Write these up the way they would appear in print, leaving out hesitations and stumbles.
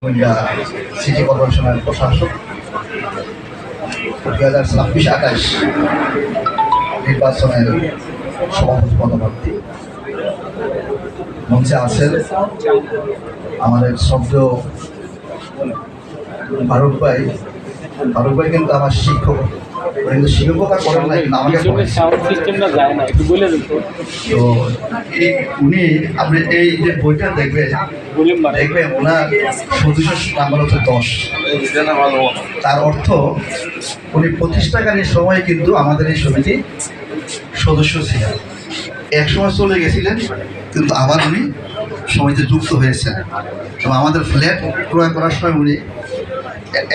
City কর্পোরেশনের প্রশাসক 2026-28 নির্বাচনের সভাপতি পদপ্রার্থী মঞ্চে আছেন আমাদের শব্দ ফারুক ভাই কিন্তু আমার শিক্ষক, কিন্তু শিক্ষকতা করেন না, কিন্তু আমাকে তো উনি আপনি এই যে বইটা দেখবেন ওনার সদস্য নাম্বার হচ্ছে 10। তার অর্থ উনি প্রতিষ্ঠাকালীন সময় কিন্তু আমাদের এই সমিতি সদস্য ছিলেন, এক সময় চলে গেছিলেন, কিন্তু আবার উনি সমিতিতে যুক্ত হয়েছেন এবং আমাদের ফ্ল্যাট ক্রয় করার সময় উনি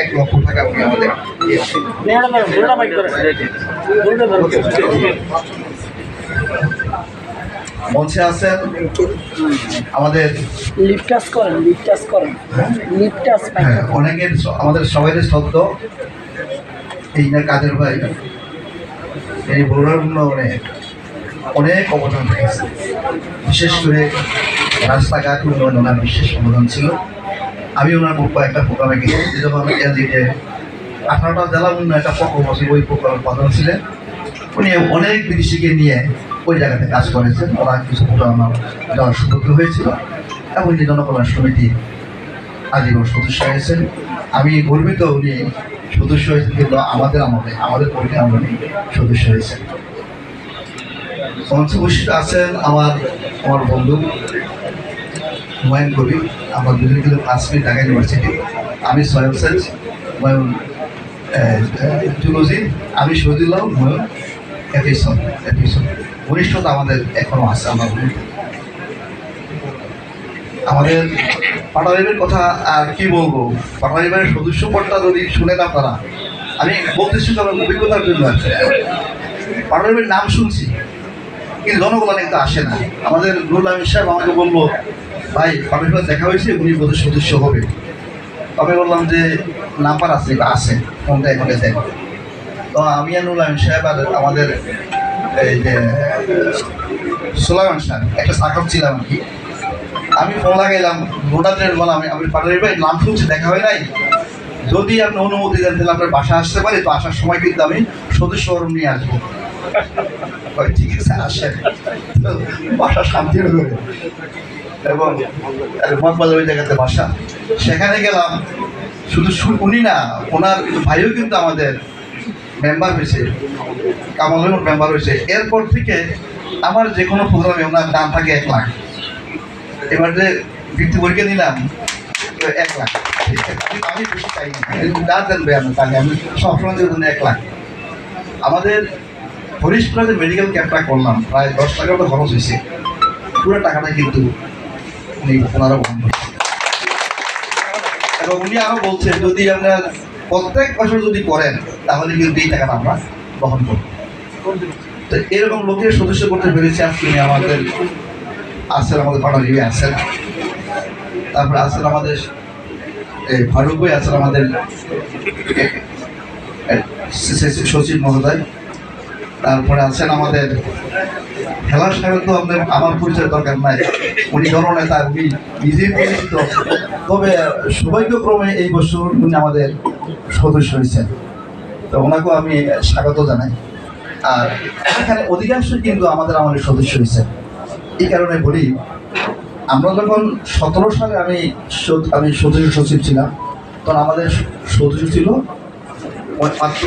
1 লক্ষ টাকা উনি আমাদের মঞ্চে আছেন আমাদের অনেকের আমাদের সবাইয়ের সদ্য এই না কাদের ভাই এই বগুড়ার উন্নয়নে অনেক অবদান রেখেছে, বিশেষ করে রাস্তাঘাট উন্নয়ন ওনার বিশেষ অবদান ছিল। আমি ওনার একটা প্রোগ্রামে গিয়েছি যখন এলজিতে 18টা জেলা উন্নয়ন একটা প্রকল্প ছিল, ওই প্রকল্পের প্রধান ছিলেন উনি। অনেক বিদেশিকে নিয়ে ওই জায়গাতে কাজ করেছেন, ওরা কিছু প্রোগ্রাম যাওয়ার সুযোগ হয়েছিল এবং উনি জনকল্যাণ সমিতি আজীবন সদস্য হয়েছেন। আমি গর্বিত উনি সদস্য হয়েছেন, কিন্তু আমাদের পরিবার আমলে সদস্য হয়েছেন। মঞ্চে উপস্থিত আছেন আমার বন্ধু হুমায়ুন কবির, আমার দুজন কিন্তু ক্লাসমেট ঢাকা ইউনিভার্সিটি। আমি সৈয়দ সেজ হুমায়ুন জুলজি, আমি শহীদুল্লাহ হুমায়ুন এপিসন ঘনিষ্ঠতা আমাদের এখনো আছে। আমাদের পাটালিবের কথা আর কি বলবো, পাটালিবের সদস্য পদটা যদি শুনেন আপনারা, আমি বলতেছি আমার অভিজ্ঞতার জন্য আছে। পাটালিবের নাম শুনছি কিন্তু জনগণ কিন্তু আসে না। আমাদের নুরুল আমিন সাহেব আমাকে বললো, ভাই পাটালিবের দেখা হয়েছে, উনি বোধহয় সদস্য হবে। আমি বললাম যে নাম্বার আছে ফোনটা এখানে দেন। তো আমি আর নুরুল আমিন সাহেব আর আমাদের এই যে সুলাইমান সাহেব একটা সাকপ ছিলাম আর কি। আমি ফোন লাগাইলাম ভোটারদের, বললাম আমি পাটালি ভাই নাম শুনছি, দেখা হয় নাই, যদি আপনি অনুমতি দেন তাহলে আপনার বাসা আসতে পারি, তো আসার সময় কিন্তু আমি সদস্য ফরম নিয়ে আসবো। ঠিক আছে আসেন, বাসা শান্তির হবে এবং মতবাজার ওই জায়গাতে বাসা। সেখানে গেলাম, শুধু উনি না, ওনার ভাইও কিন্তু আমাদের মেম্বার হয়েছে, কামাল মেম্বার হয়েছে। এরপর থেকে আমার যে কোনো প্রোগ্রামে ওনার দাম থাকে 1 লাখ। এবার যে বৃত্তি পরীক্ষা নিলাম 1 লাখ, আমি বেশি চাই না, দেনবে আমি তাহলে আমি সবসময় জন্য 1 লাখ। আমাদের হরিশপুরে যে মেডিকেল ক্যাম্পটা করলাম, প্রায় 10 টাকা মতো খরচ হয়েছে, পুরো টাকাটা কিন্তু উনি ওনারা বহন করছেন। এবং উনি আরও বলছেন যদি আপনার প্রত্যেক বছর যদি করেন তাহলে কিন্তু এই টাকাটা আমরা বহন করব। তো এরকম লোকের সদস্য করতে পেরেছি আজকে আমাদের আছেন, আমাদের পাটালি আছেন, তারপরে আছেন আমাদের ফারুক ভাই, আছেন আমাদের সচিব মহোদয়, তারপরে আছেন আমাদের খেলার সাহেব। তো আপনার আমার পরিচয় দরকার নাই, উনি জননেতা, উনি নিজেই পরিচিত। তবে সৌভাগ্যক্রমে এই বছর উনি আমাদের সদস্য হয়েছেন, তো ওনাকেও আমি স্বাগত জানাই। আর এখানে অধিকাংশ কিন্তু আমাদের সদস্য হয়েছেন। এই কারণে বলি, আমরা যখন 17 সালে আমি সদস্য সচিব ছিলাম, তখন আমাদের সদস্য ছিল মাত্র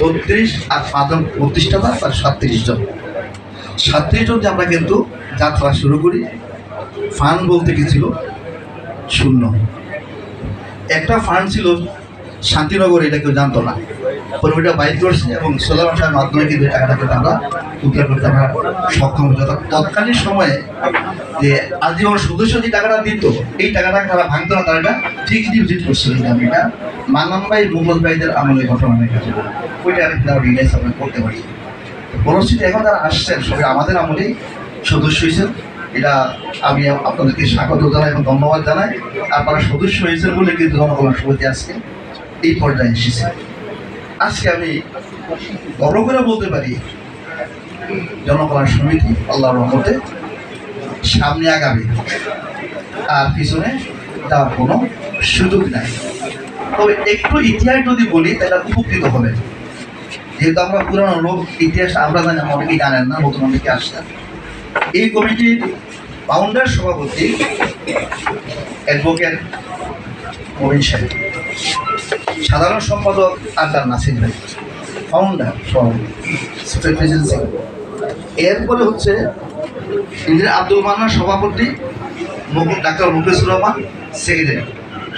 32 আর 32টা না, 37 জন। 37 জন আমরা কিন্তু যাত্রা শুরু করি। ফান্ড বলতে কি ছিল? শূন্য। একটা ফান্ড ছিল শান্তিনগর, এটা কেউ জানতো না, পরে ওইটা বাইর করছে এবং সোলার ভাষার মাধ্যমে কিন্তু টাকাটা কিন্তু আমরা উদ্ধার করতে আমরা সক্ষম হতো। তৎকালীন সময়ে যে আজীবন সদস্য যে টাকাটা দিত, এই টাকাটা তারা ভাঙতো না, তারা এটা ফিক্সড ডিপোজিট করছিল। এটা মান্নান ভাই, মুঘল ভাইদের আমলে ঘটনা হয়ে গেছে, ওইটা আমরা রিলাইজ আমরা করতে পারি। পরিস্থিতি এখন তারা আসছেন সবাই আমাদের আমলেই সদস্য হয়েছেন, এটা আমি আপনাদেরকে স্বাগত জানাই এবং ধন্যবাদ জানাই। আপনারা সদস্য হয়েছেন বলে কিন্তু জনকল্যাণ সমিতি আজকে এই পর্যায়ে এসেছে। আজকে আমি গর্ব করে বলতে পারি, জনকল্যাণ সমিতি আল্লাহর রহমতে সামনে আগাবে, আর পিছনে যাওয়ার কোনো সুযোগ নাই। তবে একটু ইতিহাস যদি বলি তাহলে উপকৃত হবে, যেহেতু আমরা পুরানো লোক, ইতিহাস আমরা জানি, অনেকেই জানেন না, নতুন অনেকে আসছেন। এই কমিটির ফাউন্ডার সভাপতি অ্যাডভোকেট মবিন সাহেব, সাধারণ সম্পাদক আন্ডার নাসির ভাই, ফাউন্ডার সভাপতি। এরপরে হচ্ছে ইঞ্জিনিয়ার আব্দুল মান্নান সভাপতি, ডাক্তার মুকেশুর রহমান সেক্রেটারি।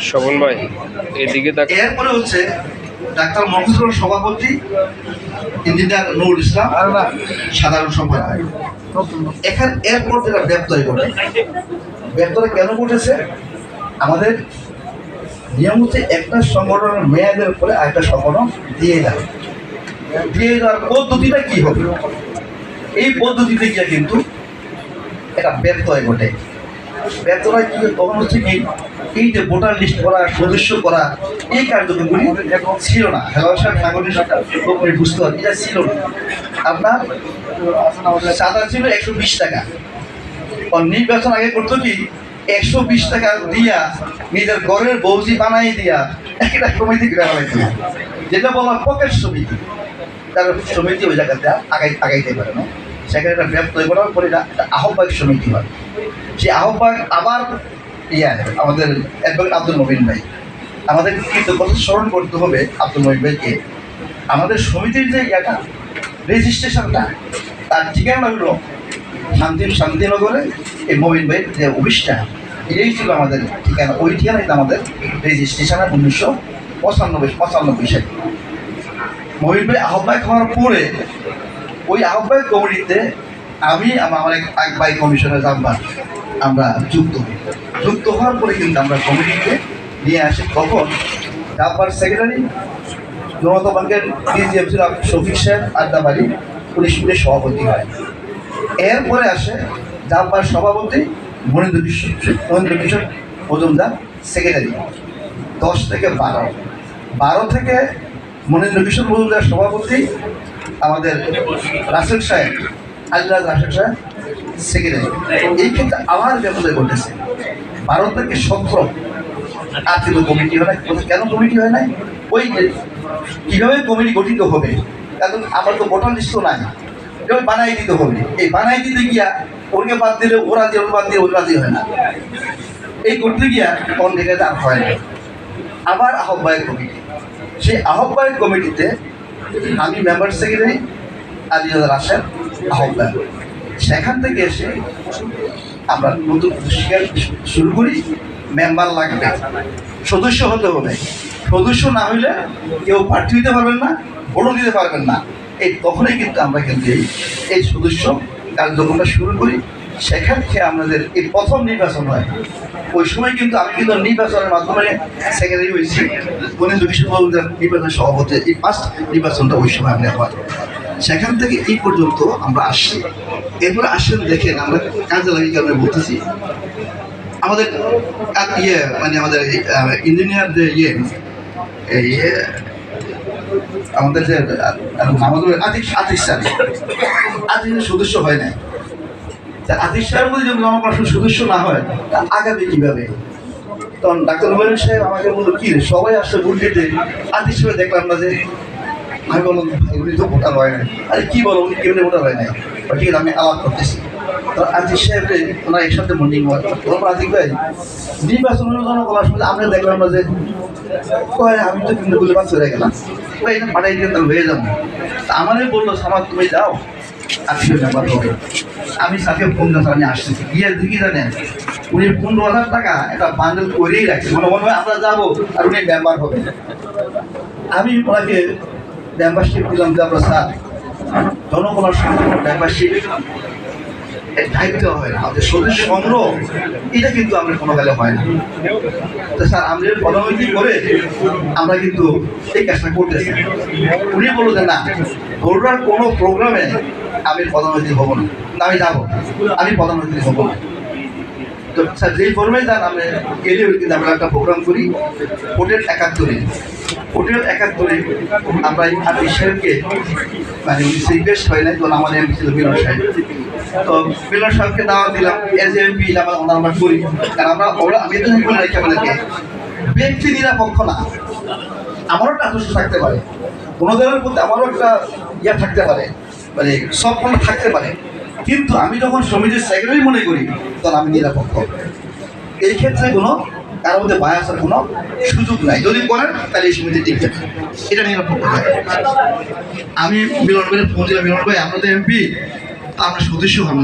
শোভন ভাই এদিকে। এরপরে হচ্ছে ডাক্তার মুকেশুর সভাপতি, ইঞ্জিনিয়ার নুরুল ইসলাম সাধারণ সম্পাদক। এরপর যেটা ব্যত্যয় ঘটে, ব্যত্যয় কেন ঘটেছে? আমাদের নিয়ম হচ্ছে একটা সংগঠনের মেয়াদের উপরে আরেকটা সংগঠন দিয়ে দেওয়ার পদ্ধতিটা কি হবে, এই পদ্ধতিতে গিয়ে কিন্তু একটা ব্যত্যয় ঘটে। ব্যত্যয় কি তখন হচ্ছে কি, এই যে ভোটার লিস্ট করা, সদস্য করা, এই কার্যক্রমগুলি ছিল না। হেলাসার নাগরিক বুঝতে হবে এটা ছিল না। আপনার চাঁদা ছিল 120 টাকা, নির্বাচন আগে করতো কি 120 টাকা দিয়া নিজের ঘরের বৌজি বানাই দিয়া একটা সমিতি বানাইতে, যেটা বলা পকেট সমিতি। তার সমিতি ওই জায়গাতে আগাইতে পারে না, সেখানে একটা ব্যবসায় করার পরে একটা আহ্বায়ক সমিতি হয়। সেই আহ্বায়ক আবার আমাদের অ্যাডভোকেট আব্দুল মবিন ভাই, আমাদের কৃতজ্ঞতা স্মরণ করতে হবে আব্দুল মবিন ভাইকে। আমাদের সমিতির যে রেজিস্ট্রেশনটা, তার ঠিকানা হলো শান্তিনগরে। এই মবিন ভাইয়ের যে অফিসটা, এটাই ছিল আমাদের ঠিকানা। ওই ঠিকানায় আমাদের রেজিস্ট্রেশনের 1995 সালে। মবিন ভাই আহ্বায়ক হওয়ার পরে ওই আহ্বায়ক কমিটিতে আমি আমার এক ভাই কমিশনের জাম্বার আমরা যুক্ত হওয়ার পরে কিন্তু আমরা কমিটিতে নিয়ে আসি। তখন জাম্বার সেক্রেটারি জনতা ব্যাংকের ডিজিএফসির শফিক সাহেব আড্ডাবাড়ি, উনি সভাপতি হয়। এরপরে আসে জাম্বার সভাপতি মহেন্দ্র কিশোর মজুমদার সেক্রেটারি, 10 থেকে 12 থেকে মহেন্দ্র কিশোর মজুমদার সভাপতি, আমাদের রাসেল সাহেব, রাসেল সাহেব সেক্রেটারি। এই ক্ষেত্রে আমার ব্যবসায় ঘটেছে 12 থেকে 17 আর কিন্তু কমিটি হয় না। কেন কমিটি হয় নাই? ওই কীভাবে কমিটি গঠিত হবে, কারণ আমার তো ভোটার লিস্ট নাই, বানাই দিতে হবে। এই বানাই দিতে গিয়া ওরকে বাদ দিলে ওরা যে বাদ দিয়ে ওর রাজি হয় না, এই করতে গিয়া কোন জায়গায় আর হয় না। আবার আহ্বায়ক কমিটি, সেই আহ্বায়ক কমিটিতে আমি মেম্বার সেক্রেটারি, আজিজুল রাশেদ আহ্বায়ক। সেখান থেকে এসে আমরা নতুন শুরু করি। মেম্বার লাগবে, সদস্য হতে হবে। সদস্য না হইলে কেউ প্রার্থী দিতে পারবেন না, ভোটও দিতে পারবেন না। এই তখনই কিন্তু আমরা কিন্তু এই সদস্য কার্যক্রমটা শুরু করি। সেখান থেকে আমাদের এই প্রথম নির্বাচন হয়। ওই সময় কিন্তু আমি কিন্তু নির্বাচনের মাধ্যমে সেক্রেটারি হয়েছি, মহেন্দ্র কিশোর মজুমদার নির্বাচন সভাপতি। এই ফার্স্ট নির্বাচনটা ওই সময় আমরা হয়। সেখান থেকে এই পর্যন্ত আমরা আসছি। এরপরে আসেন দেখেন আমরা কাজে লাগি, কারণে বলতেছি আমাদের মানে আমাদের ইঞ্জিনিয়ার যে আমাদের যে আমাদের আতিশ সদস্য হয় না। আতিশ সাহেব মধ্যে যদি জনপ্রশাসন সদস্য না হয় তা আগাবে কিভাবে? তখন ডাক্তার হুমায়ুন সাহেব আমাকে বললো কি সবাই আসছে ভোট দিতে, আতিশ সাহেব দেখলাম না যে। আমি বললাম ভাই উনি তো ভোটার হয় নাই। আরে কি বলো, উনি কেমনি ভোটার হয় নাই? ঠিক আছে আমি আলাপ করতেছি। তখন আতিশ সাহেবকে ওনার একসাথে মন্ডিং হয়। তখন আতিক ভাই নির্বাচন করার সময় আমরা দেখলাম না যে কয় আমি তো কিন্তু বলে বাচ্চা হয়ে গেলাম, ওই এটা পাঠাই দিয়ে তাহলে হয়ে যাবো। তা আমারই বললো সামাদ তুমি যাও, আত্মীয় ব্যাপার হবে। আমি সাথে ফোন দিলাম, আমি আসতেছি। গিয়ে দেখি জানেন উনি 15,000 টাকা একটা বান্ডেল করেই রাখছে, মনে হয় আমরা যাবো আর উনি মেম্বার হবে। আমি ওনাকে মেম্বারশিপ দিলাম যে আমরা স্যার জনগণের সঙ্গে মেম্বারশিপ দায়িত্ব হয় না, আমাদের সদস্য সংগ্রহ এটা কিন্তু আমরা কোনো কালে হয় না। তো স্যার আমাদের পদোন্নতি করে আমরা কিন্তু এই কাজটা করতেছি। উনি বললো যে না, ভোটার কোনো প্রোগ্রামে আমি পদোন্নতি হবো না, আমি যাবো, আমি পদোন্নতি হবো না। তো স্যার যেই ফর্মে যান আমরা গেলেও কিন্তু আমরা একটা প্রোগ্রাম করি হোটেল 71 আমরা এই আতিশ সাহেবকে মানে উনি রিকোয়েস্ট হয় নাই, তখন আমাদের এমপি ছিল মিলন সাহেব। তো মিলন সাহেবকে দাওয়াত দিলাম এজ এমপি, আমরা করি। কারণ আমি তো বলে রাখি আমাদেরকে ব্যক্তি নিরপেক্ষ না। আমারও একটা আদর্শ থাকতে পারে, কোনো দলের প্রতি আমারও একটা ইয়া থাকতে পারে, মানে সব কোনো থাকতে পারে, কিন্তু আমি যখন সমিতির সেক্রেটারি মনে করি তখন আমি নিরপেক্ষ। এই ক্ষেত্রে কোনো কারোর মধ্যে বায়াসের কোনো সুযোগ নাই। যদি করেন তাহলে এই সমিতি টিকবে না, এটা নিরপেক্ষ থাকে। আমি মিলন ভাইয়ের ফোন দিলাম, মিলন ভাই আমরা তো এমপি, তা আমরা সদস্য হন না।